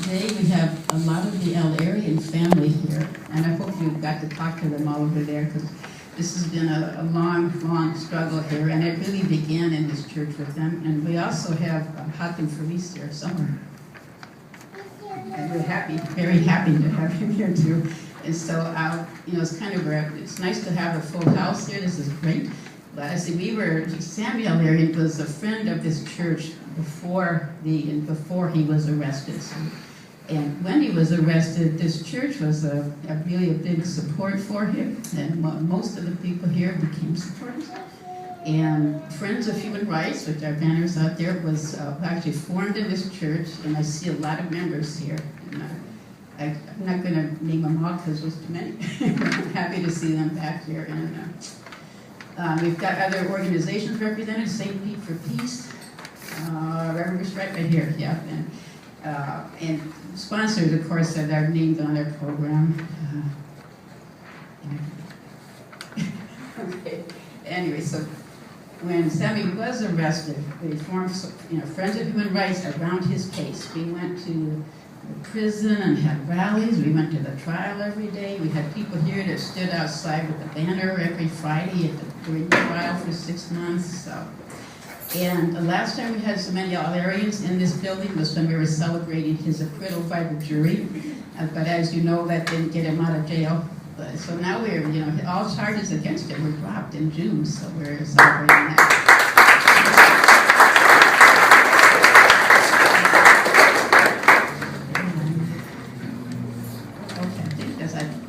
today we have a lot of the al-Arian family here, and I hope you got to talk to them all over there, because this has been a long, long struggle here, and it really began in this church with them. And we also have Hatem Felice here somewhere. And we're happy, very happy to have him here too. And so, it's kind of it's nice to have a full house here. This is great. But I see Sammy al-Arian was a friend of this church before he was arrested. So, and when he was arrested, this church was really a big support for him, and most of the people here became supporters. And Friends of Human Rights, which our banners out there, was actually formed in this church, and I see a lot of members here. And I'm not going to name them all because there's too many. I'm happy to see them back here. And we've got other organizations represented, St. Pete for Peace, Reverend right here, yeah. And sponsors, of course, that are named on their program. Okay. Anyway, so when Sammy was arrested, we formed Friends of Human Rights around his case. We went to the prison and had rallies. We went to the trial every day. We had people here that stood outside with a banner every Friday during the trial for 6 months. And the last time we had so many al-Arians in this building was when we were celebrating his acquittal by the jury. But as you know, that didn't get him out of jail. So now we're, all charges against him were dropped in June, so we're celebrating that. Okay,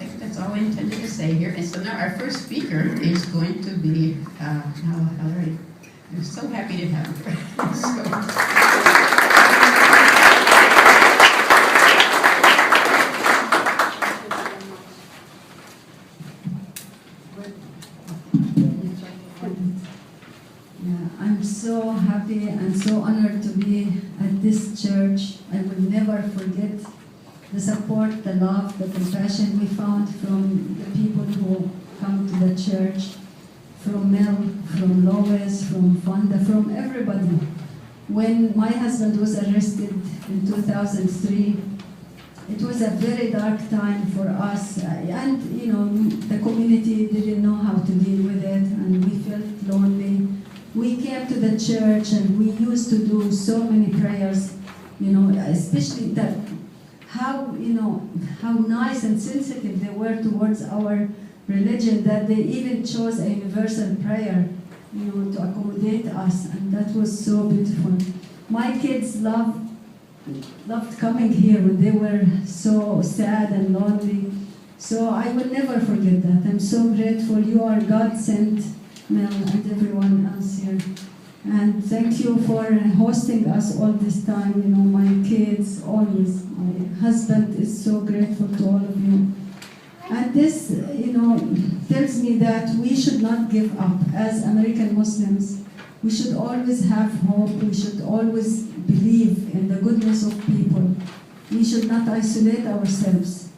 I think that's all I intended to say here. And so now our first speaker is going to be Nahla. I'm so happy to have her. I'm so happy and so honored to be at this church. I will never forget the support, the love, the compassion we found from the people who come to the church. From Mel, from Lois, from Fonda, from everybody. When my husband was arrested in 2003, it was a very dark time for us, and the community didn't know how to deal with it, and we felt lonely. We came to the church and we used to do so many prayers, especially that how nice and sensitive they were towards our religion, that they even chose a universal prayer, to accommodate us, and that was so beautiful. My kids loved coming here when they were so sad and lonely. So I will never forget that. I'm so grateful. You are God sent, Mel, and everyone else here. And thank you for hosting us all this time. My kids, always. My husband is so grateful to all of you. And this, tells me that we should not give up. As American Muslims, we should always have hope. We should always believe in the goodness of people. We should not isolate ourselves,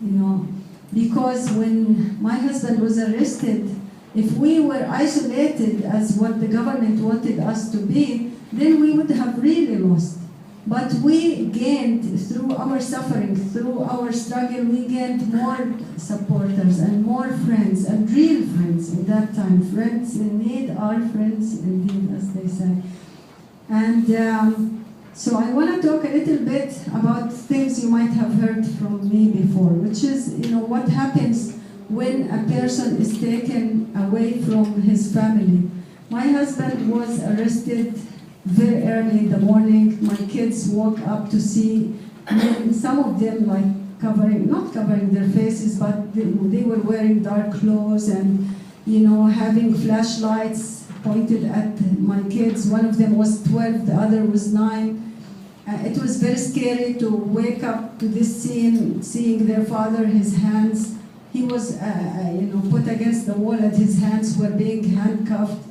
because when my husband was arrested, if we were isolated as what the government wanted us to be, then we would have really lost. But we gained, through our suffering, through our struggle, we gained more supporters and more friends, and real friends in that time. Friends in need are friends indeed, as they say. And so I want to talk a little bit about things you might have heard from me before, which is, what happens when a person is taken away from his family. My husband was arrested very early in the morning. My kids woke up to see men, some of them not covering their faces, but they were wearing dark clothes and, having flashlights pointed at my kids. One of them was 12, the other was 9. It was very scary to wake up to this scene, seeing their father, his hands. He was, put against the wall and his hands were being handcuffed.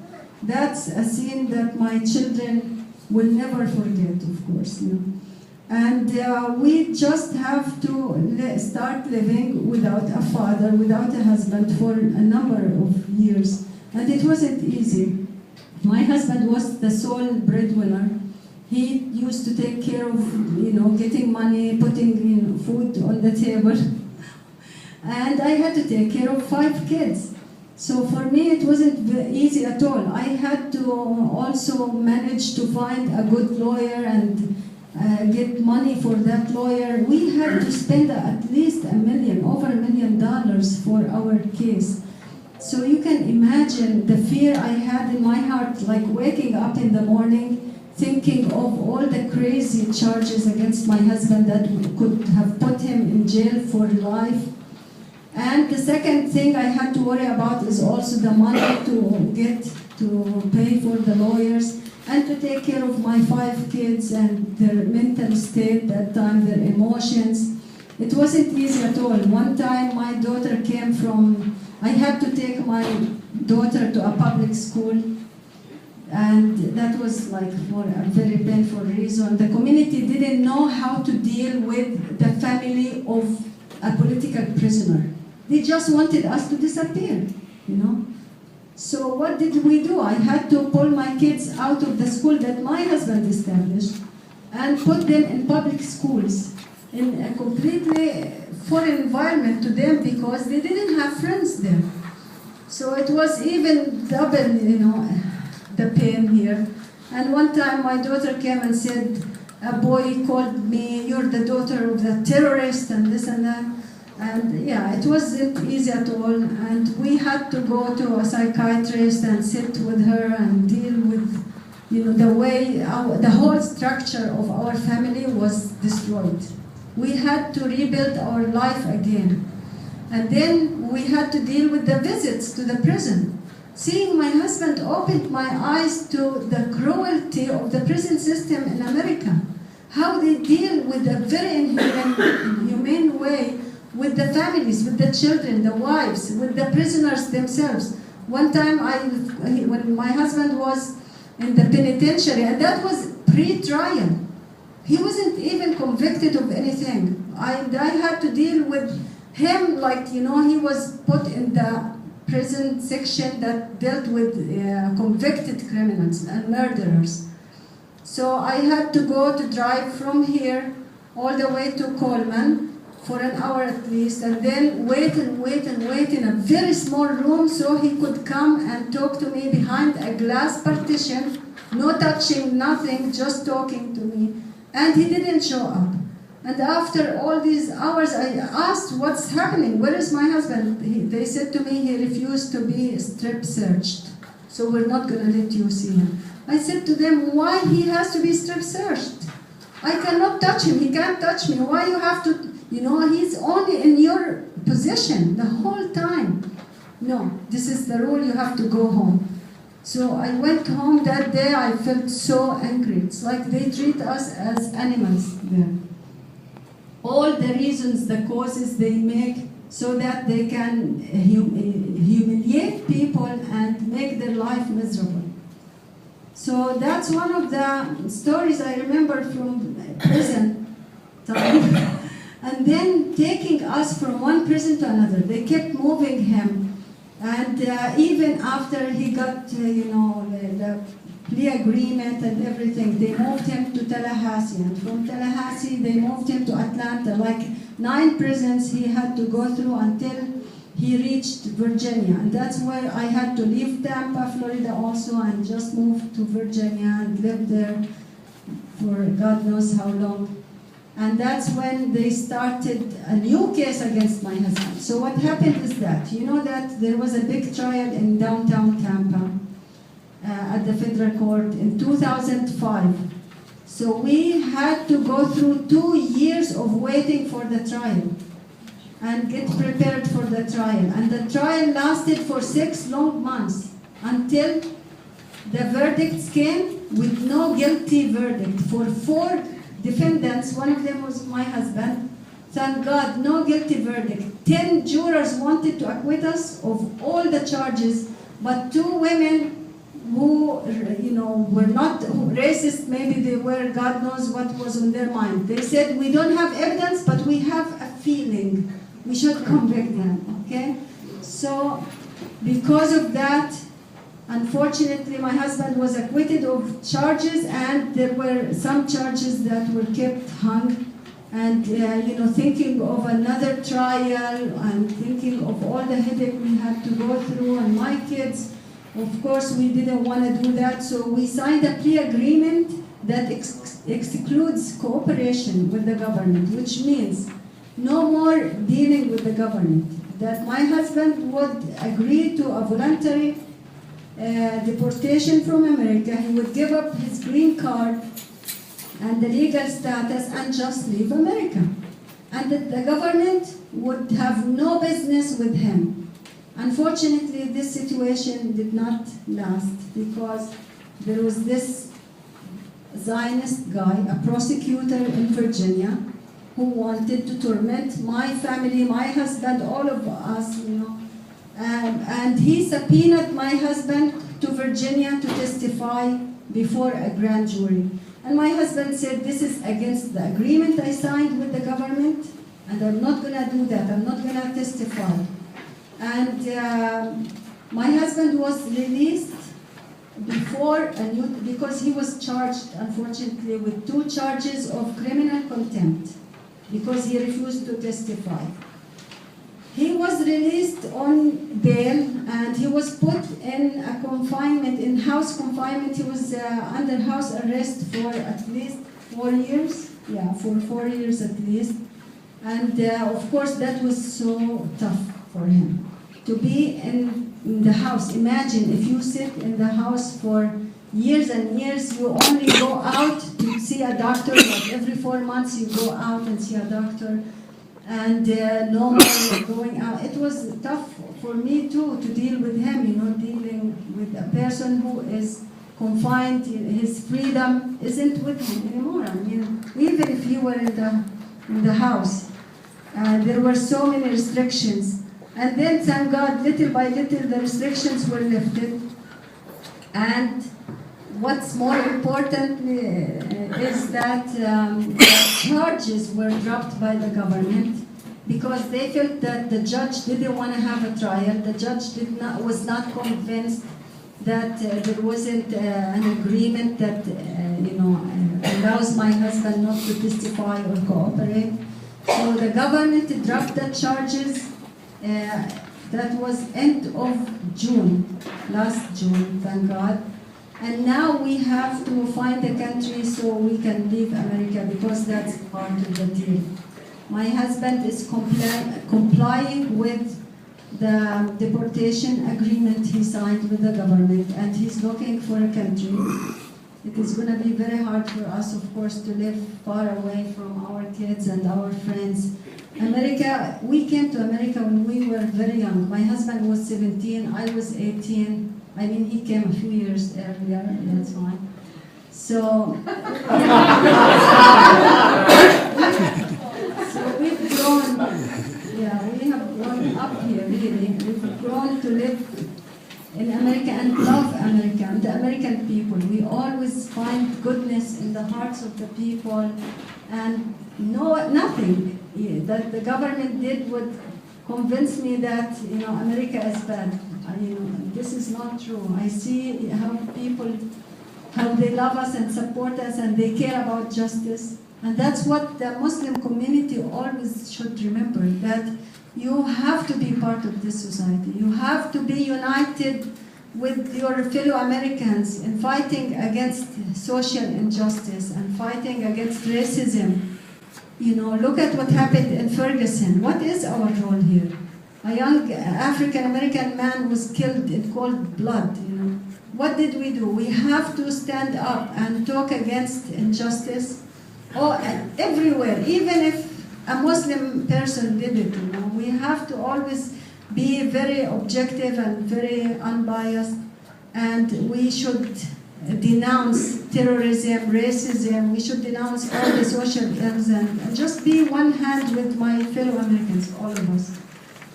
That's a scene that my children will never forget, of course. And we just have to start living without a father, without a husband for a number of years. And it wasn't easy. My husband was the sole breadwinner. He used to take care of, getting money, putting, food on the table. And I had to take care of 5 kids. So for me, it wasn't easy at all. I had to also manage to find a good lawyer and get money for that lawyer. We had to spend at least over $1 million for our case. So you can imagine the fear I had in my heart, like waking up in the morning, thinking of all the crazy charges against my husband that could have put him in jail for life. And the second thing I had to worry about is also the money to get to pay for the lawyers and to take care of my 5 kids and their mental state that time, their emotions. It wasn't easy at all. One time my daughter came from, I had to take my daughter to a public school, and that was like for a very painful reason. The community didn't know how to deal with the family of a political prisoner. They just wanted us to disappear, you know. So what did we do? I had to pull my kids out of the school that my husband established and put them in public schools in a completely foreign environment to them because they didn't have friends there. So it was even double, you know, the pain here. And one time my daughter came and said, a boy called me, you're the daughter of the terrorist and this and that. And yeah, it wasn't easy at all, and we had to go to a psychiatrist and sit with her and deal with, you know, the way the whole structure of our family was destroyed. We had to rebuild our life again. And then we had to deal with the visits to the prison. Seeing my husband opened my eyes to the cruelty of the prison system in America, how they deal with a very inhumane way with the families, with the children, the wives, with the prisoners themselves. One time, when my husband was in the penitentiary, and that was pre-trial, he wasn't even convicted of anything. I had to deal with him like, you know, he was put in the prison section that dealt with convicted criminals and murderers. So I had to go to drive from here all the way to Coleman for an hour at least, and then wait in a very small room so he could come and talk to me behind a glass partition, no touching, nothing, just talking to me. And he didn't show up. And after all these hours, I asked, what's happening? Where is my husband? They said to me he refused to be strip searched, so we're not going to let you see him. I said to them, why he has to be strip searched? I cannot touch him, he can't touch me. Why you have to, you know, he's only in your possession the whole time. No, this is the rule, you have to go home. So I went home that day, I felt so angry. It's like they treat us as animals there. All the reasons, the causes they make so that they can humiliate people and make their life miserable. So that's one of the stories I remember from prison time. And then taking us from one prison to another. They kept moving him. And even after he got, you know, the plea agreement and everything, they moved him to Tallahassee. And from Tallahassee, they moved him to Atlanta. Like 9 prisons he had to go through until he reached Virginia. And that's where I had to leave Tampa, Florida also, and just move to Virginia and live there for God knows how long. And that's when they started a new case against my husband. So what happened is that, you know that there was a big trial in downtown Tampa at the federal court in 2005. So we had to go through 2 years of waiting for the trial and get prepared for the trial. And the trial lasted for 6 long months until the verdicts came with no guilty verdict for 4 defendants. One of them was my husband. Thank God, no guilty verdict. 10 jurors wanted to acquit us of all the charges, but 2 women who, you know, were not racist, maybe they were, God knows what was on their mind. They said, we don't have evidence, but we have a feeling. We should convict them, okay? So, because of that, unfortunately, my husband was acquitted of charges, and there were some charges that were kept hung And thinking of another trial and thinking of all the headache we had to go through, and my kids, of course, we didn't want to do that, so we signed a plea agreement that excludes cooperation with the government, which means no more dealing with the government. That my husband would agree to a voluntary deportation from America. He would give up his green card and the legal status and just leave America. And that the government would have no business with him. Unfortunately, this situation did not last because there was this Zionist guy, a prosecutor in Virginia, who wanted to torment my family, my husband, all of us, and he subpoenaed my husband to Virginia to testify before a grand jury. And my husband said, this is against the agreement I signed with the government, and I'm not going to do that. I'm not going to testify. And my husband was released because he was charged, unfortunately, with 2 charges of criminal contempt because he refused to testify. He was released on bail, and he was put in a confinement, in house confinement. He was under house arrest for at least 4 years. Yeah, for 4 years at least. And of course, that was so tough for him to be in the house. Imagine if you sit in the house for years and years, you only go out to see a doctor, but every 4 months you go out and see a doctor. And no more going out. It was tough for me too to deal with him, dealing with a person who is confined. His freedom isn't with him anymore. I mean, even if you were in the house, there were so many restrictions. And then, thank God, little by little, the restrictions were lifted. And what's more important is that charges were dropped by the government because they felt that the judge didn't want to have a trial. The judge was not convinced that there wasn't an agreement that allows my husband not to testify or cooperate. So the government dropped the charges. That was end of June, last June, thank God. And now we have to find a country so we can leave America because that's part of the deal. My husband is complying with the deportation agreement he signed with the government, and he's looking for a country. It is going to be very hard for us, of course, to live far away from our kids and our friends. America, we came to America when we were very young. My husband was 17, I was 18. I mean, he came a few years earlier, that's fine. So, so we've grown, we have grown up here, really. We've grown to live in America and love America and the American people. We always find goodness in the hearts of the people, and nothing that the government did would convince me that America is bad. This is not true. I see how they love us and support us, and they care about justice. And that's what the Muslim community always should remember, that you have to be part of this society. You have to be united with your fellow Americans in fighting against social injustice and fighting against racism. Look at what happened in Ferguson. What is our role here? A young African-American man was killed in cold blood. What did we do? We have to stand up and talk against injustice. Everywhere, even if a Muslim person did it, we have to always be very objective and very unbiased, and we should denounce terrorism, racism. We should denounce all the social ills and just be one hand with my fellow Americans, all of us.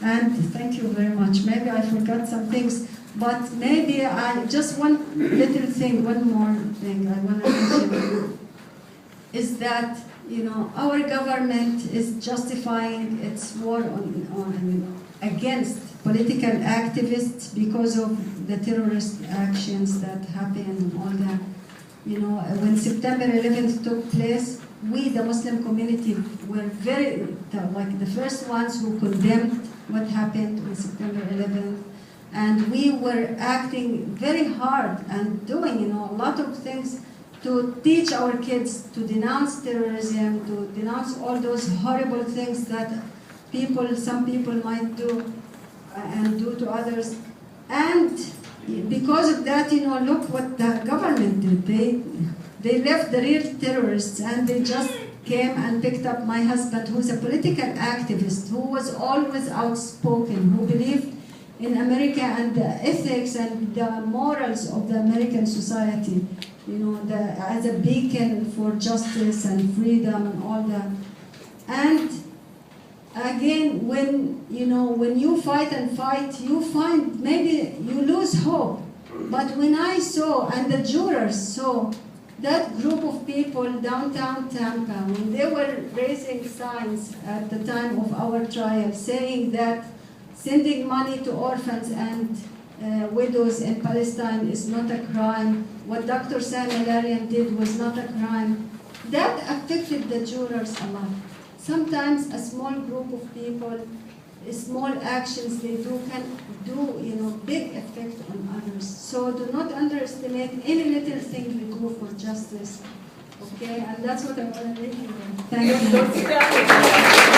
And thank you very much. Maybe I forgot some things, but maybe just one little thing, one more thing I want to mention is that our government is justifying its war against political activists because of the terrorist actions that happened and all that. When September 11th took place, we, the Muslim community, were like the first ones who condemned what happened on September 11th. And we were acting very hard and doing, a lot of things to teach our kids to denounce terrorism, to denounce all those horrible things that some people might do and do to others. And because of that, look what the government did. They left the real terrorists and they just came and picked up my husband, who's a political activist, who was always outspoken, who believed in America and the ethics and the morals of the American society, as a beacon for justice and freedom and all that. And again, when you fight and fight, you find maybe you lose hope. But when I saw, and the jurors saw, that group of people downtown Tampa, when they were raising signs at the time of our trial, saying that sending money to orphans and widows in Palestine is not a crime, what Dr. al-Arian did was not a crime, that affected the jurors a lot. Sometimes a small group of people, small actions they do can do, big effect on others. So do not underestimate any little thing we do for justice. Okay, and that's what I want to make you. Thank you.